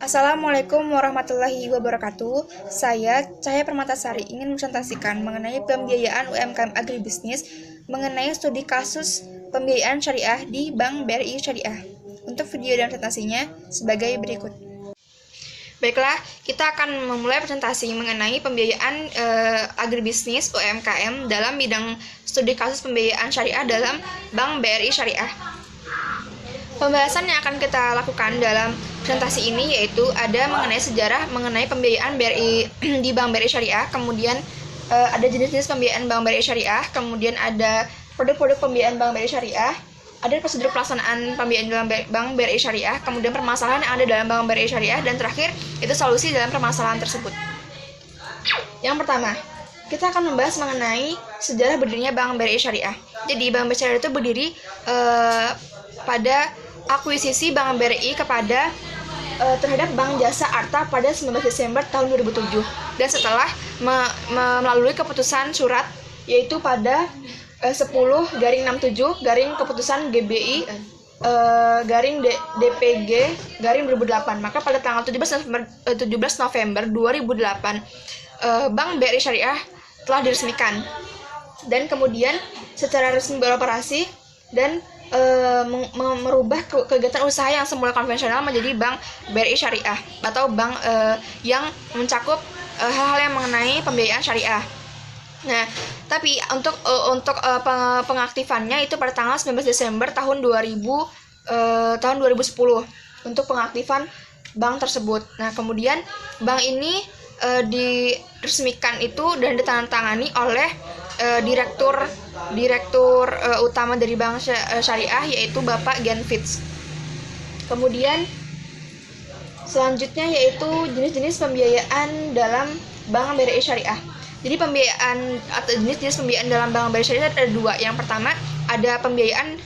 Assalamualaikum warahmatullahi wabarakatuh. Saya Cahaya Permatasari ingin presentasikan mengenai pembiayaan UMKM agribisnis mengenai studi kasus pembiayaan syariah di Bank BRI Syariah. Untuk video dan presentasinya sebagai berikut. Baiklah, kita akan memulai presentasi mengenai pembiayaan agribisnis UMKM dalam bidang studi kasus pembiayaan syariah dalam Bank BRI Syariah. Pembahasan yang akan kita lakukan dalam presentasi ini yaitu ada mengenai sejarah mengenai pembiayaan BRI di Bank BRI Syariah, kemudian ada jenis-jenis pembiayaan Bank BRI Syariah, kemudian ada produk-produk pembiayaan Bank BRI Syariah, ada prosedur pelaksanaan pembiayaan dalam Bank BRI Syariah, kemudian permasalahan yang ada dalam Bank BRI Syariah, dan terakhir itu solusi dalam permasalahan tersebut. Yang pertama, kita akan membahas mengenai sejarah berdirinya Bank BRI Syariah. Jadi Bank BRI Syariah itu berdiri pada akuisisi Bank BRI terhadap Bank Jasa Arta pada 19 Desember tahun 2007, dan setelah melalui keputusan surat yaitu pada 10/67 keputusan GBI DPG 2008. Maka pada tanggal 17 November 2008 Bank BRI Syariah telah diresmikan dan kemudian secara resmi beroperasi dan merubah kegiatan usaha yang semula konvensional menjadi Bank BRI Syariah atau bank yang mencakup hal-hal yang mengenai pembiayaan syariah. Nah, tapi untuk pengaktifannya itu pada tanggal 19 Desember tahun 2010 untuk pengaktifan bank tersebut. Nah, kemudian bank ini diresmikan itu dan ditandatangani oleh direktur utama dari Bank Syariah yaitu Bapak Gian Fitz. Kemudian selanjutnya yaitu jenis-jenis pembiayaan dalam Bank BRI Syariah. Jadi pembiayaan atau jenis-jenis pembiayaan dalam Bank BRI Syariah ada dua. Yang pertama ada pembiayaan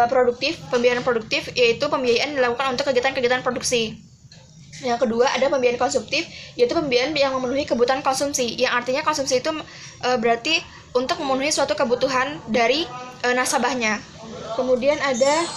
produktif. Pembiayaan produktif yaitu pembiayaan dilakukan untuk kegiatan-kegiatan produksi. Yang kedua ada pembiayaan konsumtif, yaitu pembiayaan yang memenuhi kebutuhan konsumsi. Yang artinya konsumsi itu berarti untuk memenuhi suatu kebutuhan dari nasabahnya. Kemudian ada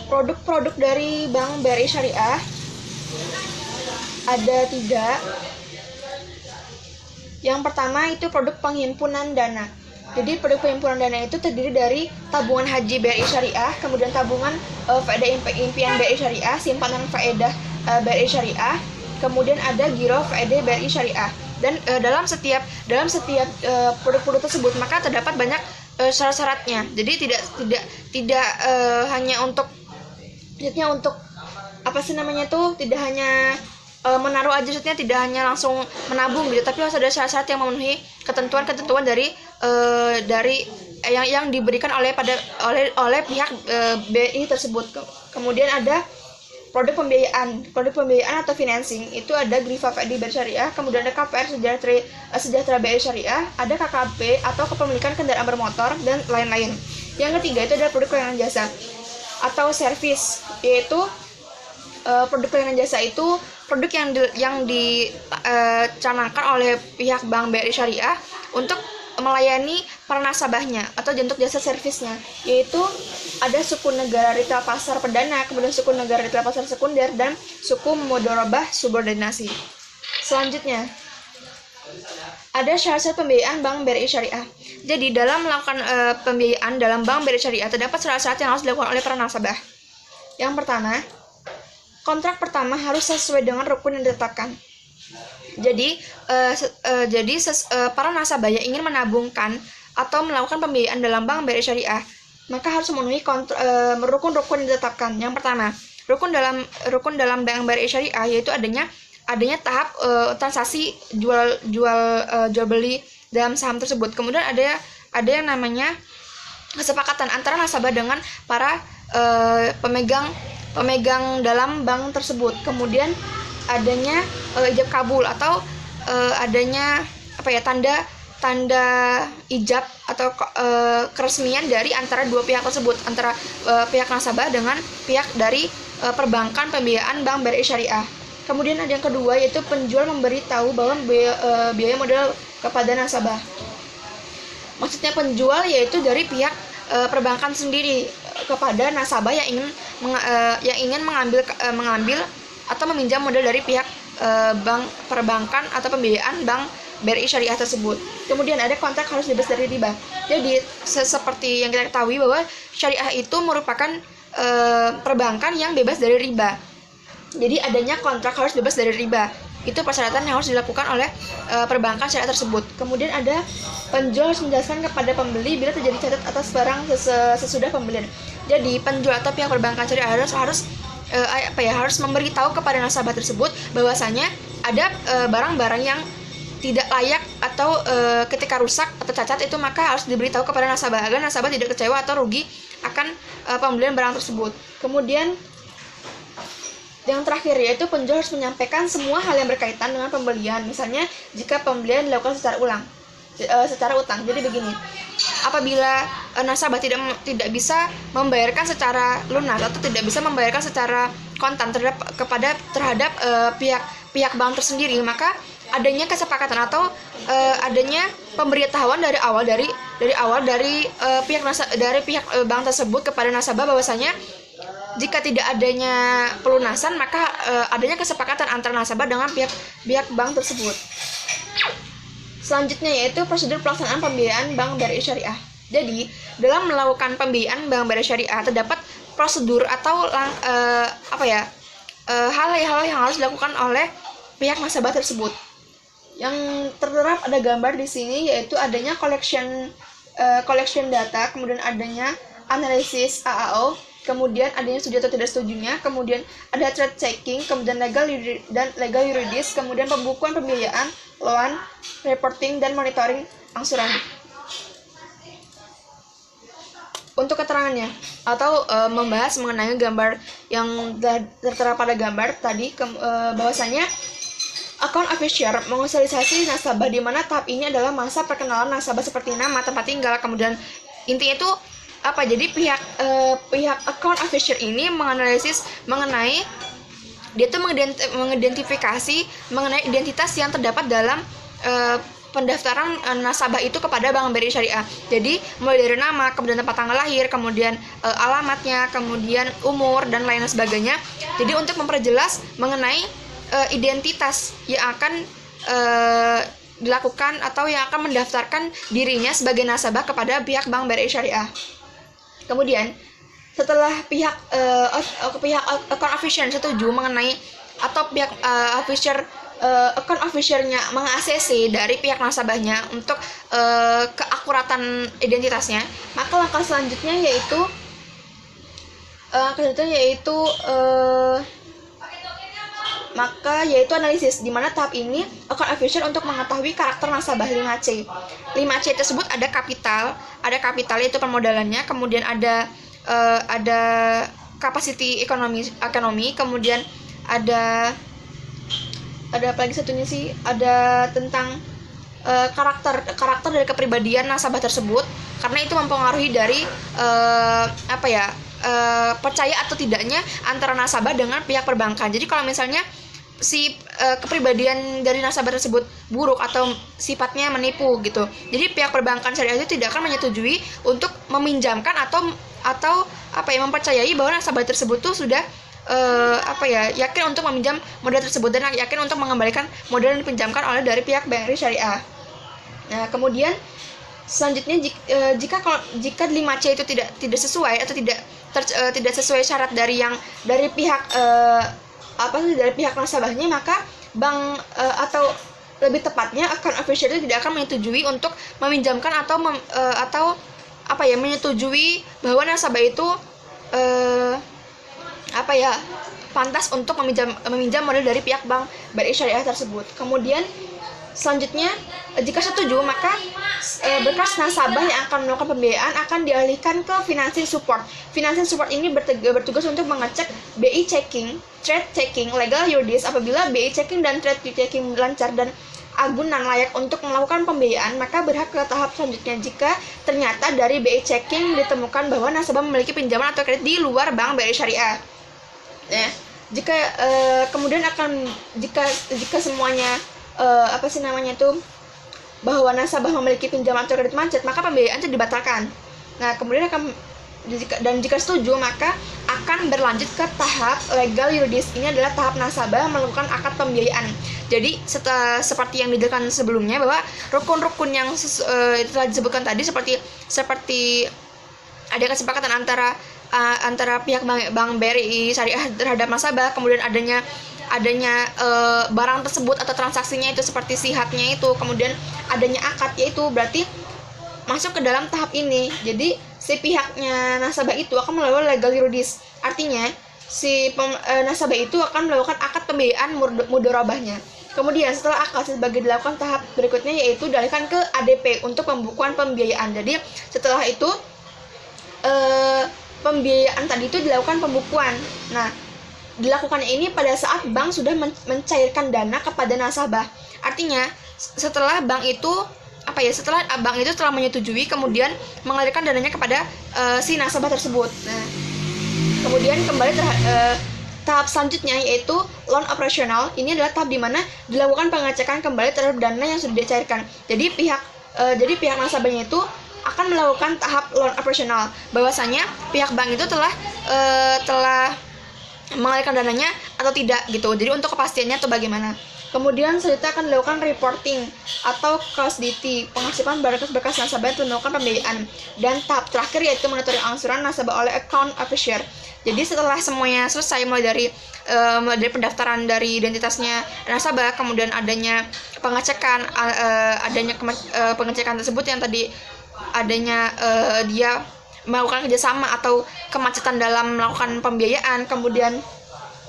produk-produk dari Bank BRI Syariah. Ada 3. Yang pertama itu produk penghimpunan dana. Jadi produk penghimpunan dana itu terdiri dari tabungan haji BRI Syariah, kemudian tabungan faedah impian BRI Syariah, simpanan faedah BRI Syariah, kemudian ada giro faedah BRI Syariah. Dan dalam setiap produk-produk tersebut maka terdapat banyak syarat-syaratnya. Jadi tidak hanya untuk tidak hanya menaruh aja, maksudnya tidak hanya langsung menabung gitu, tapi harus ada syarat-syarat yang memenuhi ketentuan-ketentuan dari yang diberikan oleh pihak BI tersebut. Kemudian ada produk pembiayaan atau financing, itu ada Grifa BRI Syariah, kemudian ada KPR Sejahtera BRI Syariah, ada KKP atau kepemilikan kendaraan bermotor, dan lain-lain. Yang ketiga itu adalah produk pelayanan jasa atau servis, yaitu produk pelayanan jasa itu produk yang dicanangkan oleh pihak Bank BRI Syariah untuk melayani para nasabahnya atau untuk jasa servisnya, yaitu ada suku negara retail pasar perdana, kemudian suku negara retail pasar sekunder, dan suku mudharabah subordinasi. Selanjutnya ada syarat-syarat pembiayaan Bank BRI Syariah. Jadi dalam melakukan pembiayaan dalam Bank BRI Syariah terdapat syarat-syarat yang harus dilakukan oleh para nasabah. Yang pertama, kontrak pertama harus sesuai dengan rukun yang ditetapkan. Jadi para nasabah yang ingin menabungkan atau melakukan pembiayaan dalam Bank BRI Syariah maka harus memenuhi rukun-rukun yang ditetapkan. Yang pertama, rukun dalam Bank BRI Syariah yaitu adanya tahap transaksi jual beli dalam saham tersebut. Kemudian ada yang namanya kesepakatan antara nasabah dengan para pemegang dalam bank tersebut. Kemudian adanya ijab kabul atau adanya tanda ijab atau keresmian dari antara dua pihak tersebut, antara pihak nasabah dengan pihak dari perbankan pembiayaan Bank BRI Syariah. Kemudian ada yang kedua yaitu penjual memberitahu bahwa biaya modal kepada nasabah. Maksudnya penjual yaitu dari pihak perbankan sendiri kepada nasabah yang ingin mengambil atau meminjam modal dari pihak bank perbankan atau pembiayaan bank BRI Syariah tersebut. Kemudian ada kontrak harus bebas dari riba. Jadi seperti yang kita ketahui bahwa syariah itu merupakan perbankan yang bebas dari riba. Jadi adanya kontrak harus bebas dari riba. Itu persyaratan yang harus dilakukan oleh perbankan syariah tersebut. Kemudian ada penjual harus menjelaskan kepada pembeli bila terjadi cacat atas barang sesudah pembelian. Jadi penjual atau pihak perbankan syariah harus memberitahu kepada nasabah tersebut bahwasanya ada barang-barang yang tidak layak atau ketika rusak atau cacat itu maka harus diberitahu kepada nasabah agar nasabah tidak kecewa atau rugi akan pembelian barang tersebut. Kemudian yang terakhir yaitu penjual harus menyampaikan semua hal yang berkaitan dengan pembelian. Misalnya jika pembelian dilakukan secara utang. Jadi begini, apabila nasabah tidak bisa membayarkan secara lunas atau tidak bisa membayarkan secara kontan terhadap pihak bank tersendiri, maka adanya kesepakatan atau adanya pemberitahuan dari awal dari pihak bank tersebut kepada nasabah bahwasanya jika tidak adanya pelunasan maka adanya kesepakatan antara nasabah dengan pihak bank tersebut. Selanjutnya yaitu prosedur pelaksanaan pembiayaan Bank BRI Syariah. Jadi, dalam melakukan pembiayaan Bank BRI Syariah terdapat prosedur atau hal-hal yang harus dilakukan oleh pihak nasabah tersebut. Yang tertera ada gambar di sini yaitu adanya collection data, kemudian adanya analisis AAO, kemudian adanya setuju atau tidak setujunya, kemudian ada trade checking, kemudian legal yuridis, kemudian pembukuan pembiayaan, loan, reporting, dan monitoring angsuran. Untuk keterangannya atau membahas mengenai gambar yang tertera pada gambar tadi, bahwasanya account officer mensosialisasi nasabah di mana tahap ini adalah masa perkenalan nasabah seperti nama, tempat tinggal, kemudian intinya itu jadi pihak account officer ini menganalisis mengenai dia tuh mengidentifikasi mengenai identitas yang terdapat dalam pendaftaran nasabah itu kepada Bank BRI Syariah. Jadi mulai dari nama, kemudian tempat tanggal lahir, kemudian alamatnya, kemudian umur dan lain sebagainya. Jadi untuk memperjelas mengenai identitas yang akan dilakukan atau yang akan mendaftarkan dirinya sebagai nasabah kepada pihak Bank BRI Syariah. Kemudian setelah pihak account officer setuju mengenai atau pihak account officer-nya meng-ACC dari pihak nasabahnya untuk keakuratan identitasnya, maka langkah selanjutnya yaitu analisis, di mana tahap ini account officer untuk mengetahui karakter nasabah 5C. 5C tersebut ada kapital itu permodalannya, kemudian ada capacity ekonomi, kemudian ada apa lagi satunya sih, ada tentang karakter dari kepribadian nasabah tersebut, karena itu mempengaruhi dari percaya atau tidaknya antara nasabah dengan pihak perbankan. Jadi kalau misalnya si kepribadian dari nasabah tersebut buruk atau sifatnya menipu gitu, jadi pihak perbankan syariah itu tidak akan menyetujui untuk meminjamkan atau mempercayai bahwa nasabah tersebut tuh sudah yakin untuk meminjam modal tersebut dan yakin untuk mengembalikan modal yang dipinjamkan oleh dari pihak BRI Syariah. Nah, kemudian selanjutnya jika 5C itu tidak sesuai atau tidak sesuai syarat dari pihak dari pihak nasabahnya, maka bank atau lebih tepatnya account officer itu tidak akan menyetujui untuk meminjamkan atau menyetujui bahwa nasabah itu pantas untuk meminjam modal dari pihak Bank BRI Syariah tersebut. Kemudian selanjutnya jika setuju, maka berkas nasabah yang akan melakukan pembiayaan akan dialihkan ke financing support. Financing support ini bertugas untuk mengecek BI checking, trade checking, legal yuridis. Apabila BI checking dan trade checking lancar dan agunan layak untuk melakukan pembiayaan, maka berhak ke tahap selanjutnya jika ternyata dari BI checking ditemukan bahwa nasabah memiliki pinjaman atau kredit di luar Bank BRI Syariah. Ya, jika semuanya bahwa nasabah memiliki pinjaman atau kredit macet, maka pembiayaan itu dibatalkan. Nah, kemudian jika setuju, maka akan berlanjut ke tahap legal yuridis. Ini adalah tahap nasabah melakukan akad pembiayaan. Jadi seperti yang dijelaskan sebelumnya, bahwa rukun-rukun yang telah disebutkan tadi seperti ada kesepakatan antara pihak Bank BRI Syariah terhadap nasabah, kemudian adanya barang tersebut atau transaksinya itu seperti sihatnya itu, kemudian adanya akad, yaitu berarti masuk ke dalam tahap ini. Jadi si pihaknya nasabah itu akan melakukan legal yuridis. Artinya si nasabah itu akan melakukan akad pembiayaan mudharabahnya. Kemudian setelah akad sebagai dilakukan tahap berikutnya, yaitu dialihkan ke ADP untuk pembukuan pembiayaan. Jadi setelah itu pembiayaan tadi itu dilakukan pembukuan. Nah, dilakukannya ini pada saat bank sudah mencairkan dana kepada nasabah. Artinya setelah bank itu telah menyetujui, kemudian mengalirkan dananya kepada si nasabah tersebut. Nah, kemudian kembali tahap selanjutnya, yaitu loan operasional. Ini adalah tahap di mana dilakukan pengecekan kembali terhadap dana yang sudah dicairkan. Jadi pihak nasabahnya itu akan melakukan tahap loan operasional, bahwasanya pihak bank itu telah mengalirkan dananya atau tidak gitu. Jadi untuk kepastiannya atau bagaimana. Kemudian selanjutnya akan dilakukan reporting atau custody, pengasipan berkas-berkas nasabah yang melakukan pembiayaan. Dan tahap terakhir yaitu monitoring angsuran nasabah oleh account officer. Jadi setelah semuanya selesai, mulai dari pendaftaran dari identitasnya nasabah, kemudian adanya pengecekan pengecekan tersebut yang tadi adanya dia melakukan kerjasama atau kemacetan dalam melakukan pembiayaan, kemudian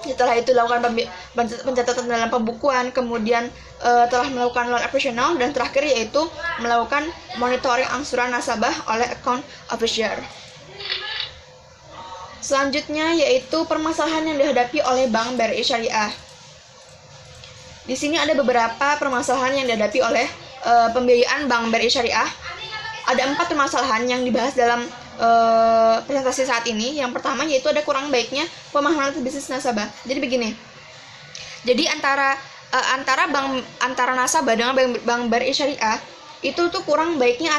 setelah itu lakukan pencatatan dalam pembukuan, kemudian telah melakukan loan operasional, dan terakhir yaitu melakukan monitoring angsuran nasabah oleh account officer. Selanjutnya yaitu permasalahan yang dihadapi oleh Bank BRI Syariah. Di sini ada beberapa permasalahan yang dihadapi oleh pembiayaan Bank BRI Syariah. Ada 4 permasalahan yang dibahas dalam presentasi saat ini. Yang pertama yaitu ada kurang baiknya pemahaman bisnis nasabah. Jadi begini. Jadi antara nasabah dengan Bank BRI Syariah itu tuh kurang baiknya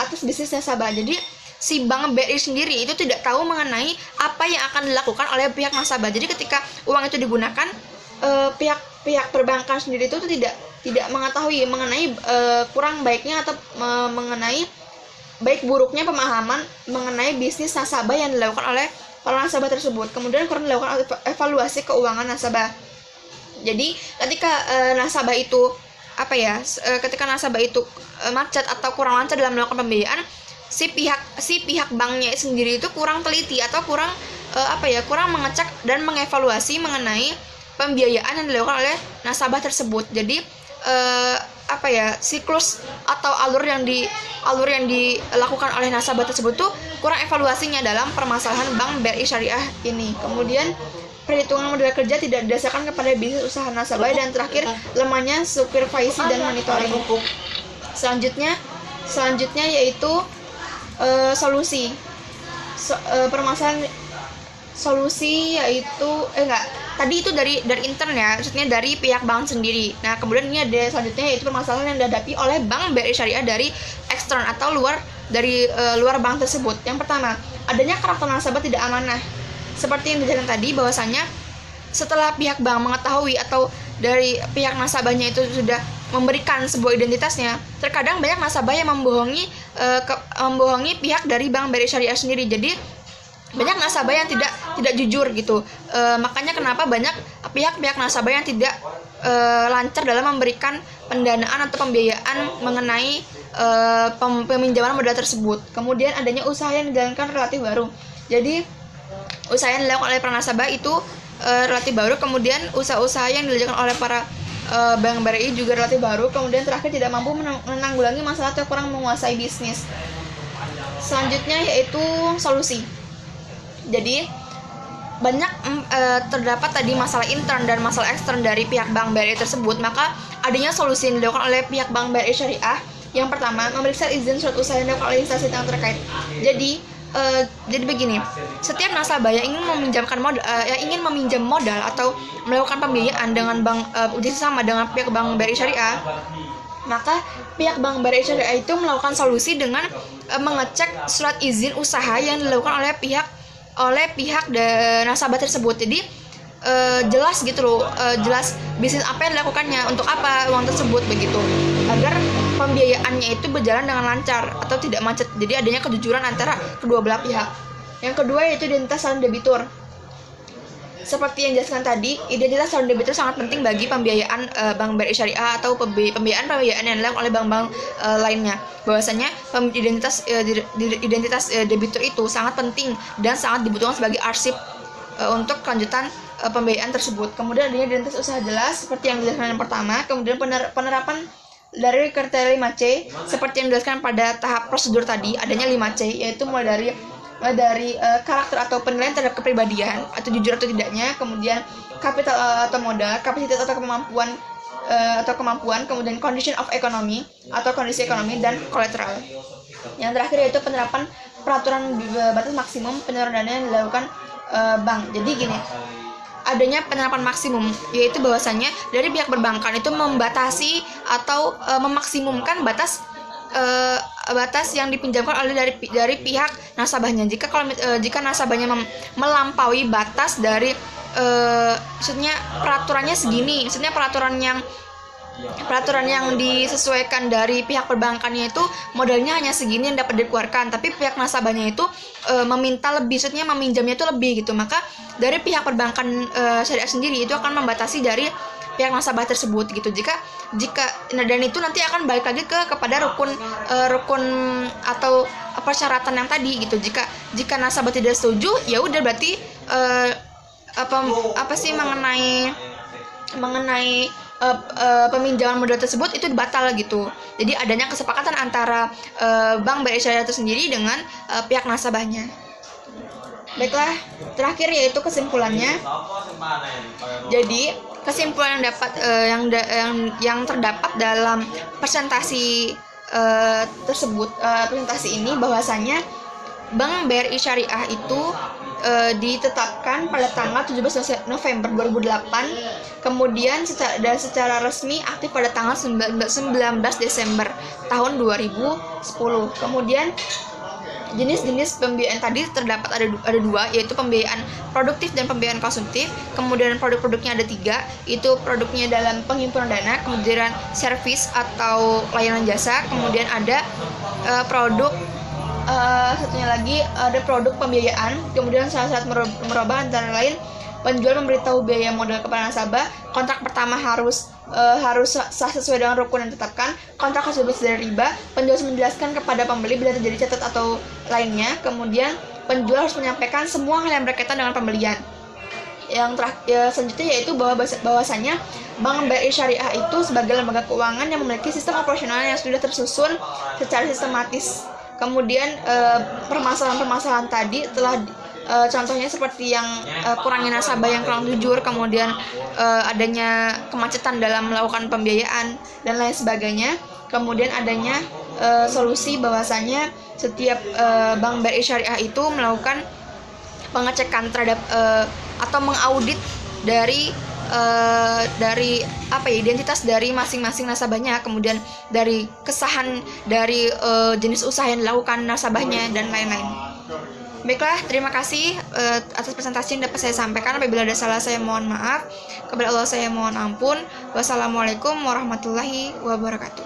atas bisnis nasabah. Jadi si Bank BRI sendiri itu tidak tahu mengenai apa yang akan dilakukan oleh pihak nasabah. Jadi ketika uang itu digunakan, pihak perbankan sendiri itu tidak mengetahui mengenai kurang baiknya atau mengenai baik buruknya pemahaman mengenai bisnis nasabah yang dilakukan oleh para nasabah tersebut. Kemudian kurang dilakukan evaluasi keuangan nasabah. Jadi ketika nasabah itu macet atau kurang lancar dalam melakukan pembiayaan, si pihak banknya sendiri itu kurang teliti atau kurang mengecek dan mengevaluasi mengenai pembiayaan yang dilakukan oleh nasabah tersebut. Jadi siklus atau alur yang dilakukan oleh nasabah tersebut tuh kurang evaluasinya dalam permasalahan Bank BRI Syariah ini. Kemudian perhitungan modal kerja tidak didasarkan kepada bisnis usaha nasabah, dan terakhir lemahnya supervisi dan monitoring. Selanjutnya yaitu solusi. Permasalahan solusi yaitu tadi itu dari intern ya, maksudnya dari pihak bank sendiri. Nah, kemudian ini ada selanjutnya yaitu permasalahan yang dihadapi oleh Bank BRI Syariah dari ekstern atau luar bank tersebut. Yang pertama, adanya karakter nasabah tidak amanah. Seperti yang dijelaskan tadi, bahwasanya setelah pihak bank mengetahui atau dari pihak nasabahnya itu sudah memberikan sebuah identitasnya, terkadang banyak nasabah yang membohongi pihak dari Bank BRI Syariah sendiri. Jadi banyak nasabah yang tidak jujur gitu. Makanya kenapa banyak pihak nasabah yang tidak lancar dalam memberikan pendanaan atau pembiayaan mengenai peminjaman modal tersebut. Kemudian adanya usaha yang dijalankan relatif baru. Jadi usaha yang dilakukan oleh para nasabah itu relatif baru. Kemudian usaha-usaha yang dilakukan oleh para Bank BRI juga relatif baru. Kemudian terakhir tidak mampu menanggulangi masalah atau kurang menguasai bisnis. Selanjutnya yaitu solusi. Jadi banyak terdapat tadi masalah intern dan masalah ekstern dari pihak Bank BRI tersebut, maka adanya solusi yang dilakukan oleh pihak Bank BRI Syariah. Yang pertama, memeriksa izin surat usaha yang dilakukan oleh instansi yang terkait. Jadi begini, setiap nasabah yang ingin meminjam modal atau melakukan pembiayaan dengan bank sama dengan pihak Bank BRI Syariah, Maka pihak Bank BRI Syariah itu melakukan solusi dengan mengecek surat izin usaha yang dilakukan oleh pihak nasabah tersebut. Jadi jelas gitu loh, jelas bisnis apa yang dilakukannya, untuk apa uang tersebut begitu, agar pembiayaannya itu berjalan dengan lancar atau tidak macet. Jadi adanya kejujuran antara kedua belah pihak. Yang kedua yaitu identitas saldo debitur. Seperti yang dijelaskan tadi, identitas saldo debitur sangat penting bagi pembiayaan Bank BRI Syariah atau pembiayaan yang dilakukan oleh bank-bank lainnya. Bahwasanya identitas debitur itu sangat penting dan sangat dibutuhkan sebagai arsip untuk kelanjutan pembiayaan tersebut. Kemudian adanya identitas usaha jelas seperti yang dijelaskan yang pertama. Kemudian penerapan dari kriteria 5C seperti yang dijelaskan pada tahap prosedur tadi, adanya 5C, yaitu mulai dari karakter atau penilaian terhadap kepribadian atau jujur atau tidaknya, kemudian kapital atau modal, kapasitas atau kemampuan, kemudian condition of economy atau kondisi ekonomi, dan kolateral. Yang terakhir yaitu penerapan peraturan batas maksimum penyaluran dana yang dilakukan bank. Jadi gini, adanya penerapan maksimum, yaitu bahwasanya dari pihak perbankan itu membatasi atau memaksimumkan batas yang dipinjamkan dari pihak nasabahnya. Jika nasabahnya melampaui batas dari maksudnya peraturannya segini, maksudnya peraturan yang disesuaikan dari pihak perbankannya itu modalnya hanya segini yang dapat dikeluarkan, tapi pihak nasabahnya itu meminta lebih, maksudnya meminjamnya itu lebih gitu, maka dari pihak perbankan syariah sendiri itu akan membatasi dari pihak nasabah tersebut gitu. Dan itu nanti akan balik lagi kepada rukun atau persyaratan yang tadi gitu. Jika nasabah tidak setuju, ya udah berarti mengenai peminjaman modal tersebut itu batal gitu. Jadi adanya kesepakatan antara Bank BRI Syariah itu sendiri dengan pihak nasabahnya. Baiklah, terakhir yaitu kesimpulannya. Jadi kesimpulan yang terdapat dalam presentasi tersebut, presentasi ini, bahwasanya Bank BRI Syariah itu ditetapkan pada tanggal 17 November 2008, kemudian secara resmi aktif pada tanggal 19 Desember tahun 2010. Kemudian jenis-jenis pembiayaan tadi terdapat ada dua, yaitu pembiayaan produktif dan pembiayaan konsumtif. Kemudian produk-produknya ada 3, itu produknya dalam penghimpunan dana, kemudian servis atau layanan jasa, kemudian ada satunya lagi ada produk pembiayaan. Kemudian syarat merubah antara lain penjual memberitahu biaya modal kepada nasabah, kontrak pertama harus sah sesuai dengan rukun yang ditetapkan, kontrak harus bebas dari riba, penjual harus menjelaskan kepada pembeli bila terjadi catat atau lainnya, kemudian penjual harus menyampaikan semua hal yang berkaitan dengan pembelian. Yang selanjutnya yaitu bahwasanya Bank BRI Syariah itu sebagai lembaga keuangan yang memiliki sistem operasional yang sudah tersusun secara sistematis. Kemudian permasalahan-permasalahan tadi telah contohnya seperti yang kurangnya nasabah yang kurang jujur, kemudian adanya kemacetan dalam melakukan pembiayaan dan lain sebagainya. Kemudian adanya solusi bahwasanya setiap Bank BRI Syariah itu melakukan pengecekan terhadap atau mengaudit dari identitas dari masing-masing nasabahnya, kemudian dari kesahan dari jenis usaha yang dilakukan nasabahnya dan lain-lain. Baiklah, terima kasih atas presentasi yang dapat saya sampaikan. Apabila ada salah, saya mohon maaf. Kepada Allah saya mohon ampun. Wassalamualaikum warahmatullahi wabarakatuh.